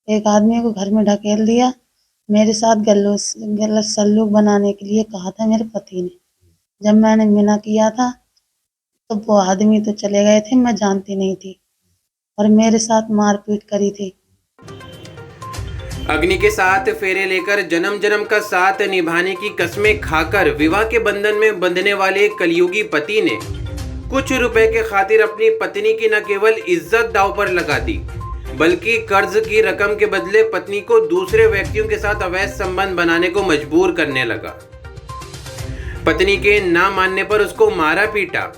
एक आदमी को घर में ढकेल दिया। मेरे साथ गलत सलूक बनाने के लिए कहा था मेरे पति ने। जब मैंने मना किया था तो वो आदमी तो चले गए थे, मैं जानती नहीं थी, और मेरे साथ मारपीट करी थी। अग्नि के साथ फेरे लेकर जन्म जन्म का साथ निभाने की कस्में खाकर विवाह के बंधन में बंधने वाले कलयुगी पति ने कुछ रुपए के खातिर अपनी पत्नी की न केवल इज्जत दांव पर लगा दी, बल्कि कर्ज की रकम के बदले पत्नी को दूसरे व्यक्तियों के साथ अवैध संबंध बनाने को मजबूर करने लगा। पत्नी के ना मानने पर उसको मारा पीटा।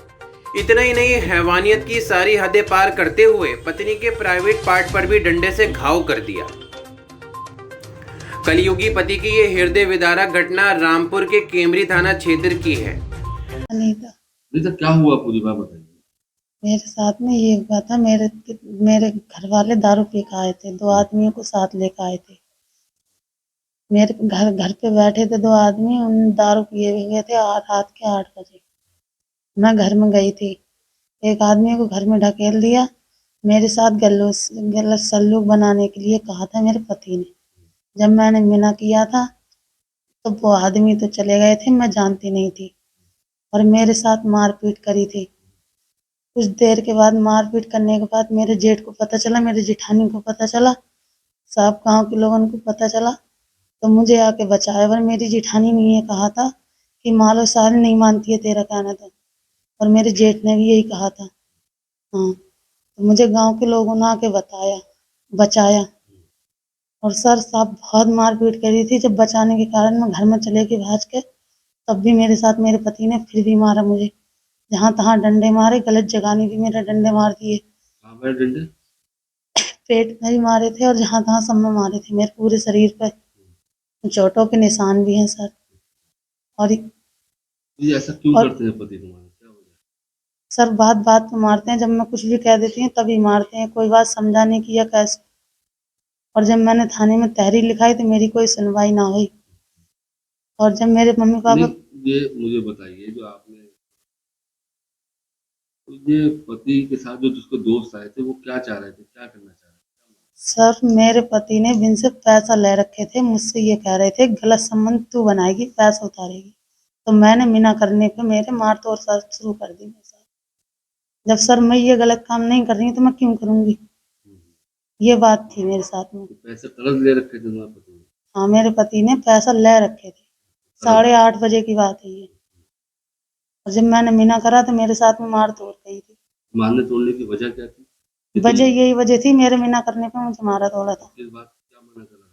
इतना ही नहीं, हैवानियत की सारी हदें पार करते हुए पत्नी के प्राइवेट पार्ट पर भी डंडे से घाव कर दिया। कलयुगी पति की ये हृदय विदारक घटना रामपुर के केमरी थाना क्षेत्र की है। अनीता, क्या हुआ पूरी बात बताइए। मेरे साथ में ये हुआ था। मेरे घर वाले दारू पी के आए थे, 2 आदमियों को साथ लेकर आए थे। मेरे घर पे बैठे थे 2 आदमी, उन दारू पिए हुए थे। रात के 8 बजे मैं घर में गई थी। एक आदमी को घर में ढकेल दिया। मेरे साथ गलत सलूक बनाने के लिए कहा था मेरे पति ने। जब मैंने मना किया था तो वो आदमी तो चले गए थे, मैं जानती नहीं थी, और मेरे साथ मारपीट करी थी। कुछ देर के बाद मारपीट करने के बाद मेरे जेठ को पता चला, मेरे जेठानी को पता चला, सब गांव के लोगों को पता चला, तो मुझे आके बचाया। पर मेरी जेठानी ने ये कहा था कि मालो सारी नहीं मानती है तेरा कहना था, और मेरे जेठ ने भी यही कहा था। हाँ, तो मुझे गांव के लोगों ने आके बचाया। और सर साहब बहुत मारपीट करी थी। जब बचाने के कारण मैं घर में चले गई भाज के, तब भी मेरे साथ मेरे पति ने फिर भी मारा मुझे। जहाँ तहाँ डंडे मारे, गलत जगह ने भी मेरे डंडे मार दिए। डंडे पेट में भी मारे थे और जहाँ तहाँ सब में मारे थे। मेरे पूरे शरीर पर चोटों के निशान भी हैं सर। और ये ऐसा क्यों करते हैं पति तुम्हारे, क्या वजह? सर बात बात पे मारते हैं। जब मैं कुछ भी कह देती हूँ तभी मारते हैं, कोई बात समझाने की या कैसे। और जब मैंने थाने में तहरीर लिखाई तो मेरी कोई सुनवाई ना हुई। और जब मेरे मम्मी पापा, ये मुझे बताइए, जो आपने ये पति के साथ जो जिसको दोस्त आए थे वो क्या चाह रहे थे, क्या करना चाह रहे थे? सर मेरे पति ने बिन से पैसा ले रखे थे मुझसे। ये कह रहे थे गलत संबंध तू बनाएगी, पैसा उतारेगी। तो मैंने मना करने पे मेरे मार तोड़ शुरू कर दी मेरे साथ। जब सर मैं ये गलत काम नहीं कर रही तो मैं क्यों करूंगी, ये बात थी मेरे साथ में। पैसे कर्ज ले रखे थे तुम्हारे पति ने? हाँ, मेरे पति ने पैसा ले रखे थे। 8:30 बजे की बात है ये। और जब मैंने मना करा तो मेरे साथ में मार तोड़ गई थी। मारने तोड़ने की वजह क्या थी? यही वजह थी, मेरे मना करने पे मुझे मारा तोड़ा था। किस बात क्या मना करा?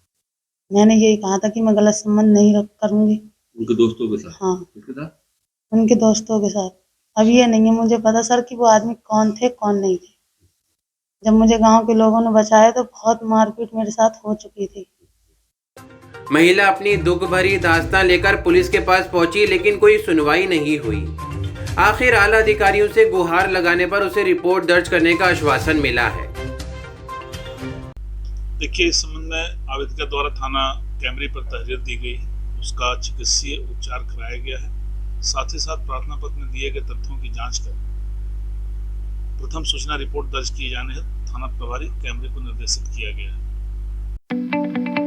मैंने यही कहा था कि मैं गलत संबंध नहीं करूंगी। उनके दोस्तों के साथ? हाँ, किसके साथ? उनके दोस्तों के साथ। अब ये नहीं है मुझे पता सर कि वो आदमी कौन थे कौन नहीं थे। जब मुझे गांव के लोगों ने बचाया तो बहुत मारपीट मेरे साथ हो चुकी थी। महिला अपनी दुख भरी दास्तां लेकर पुलिस के पास पहुंची, लेकिन कोई सुनवाई नहीं हुई। आखिर आला अधिकारियों से गुहार लगाने पर उसे रिपोर्ट दर्ज करने का आश्वासन मिला है। देखिए, इस संबंध में आवेदक द्वारा थाना कैमरी पर तहरीर दी गई है, उसका चिकित्सीय उपचार कराया गया है। साथ ही साथ प्रार्थना पत्र में दिए गए तथ्यों की जांच कर प्रथम सूचना रिपोर्ट दर्ज किए जाने हेतु थाना प्रभारी कैमरे को निर्देशित किया गया है।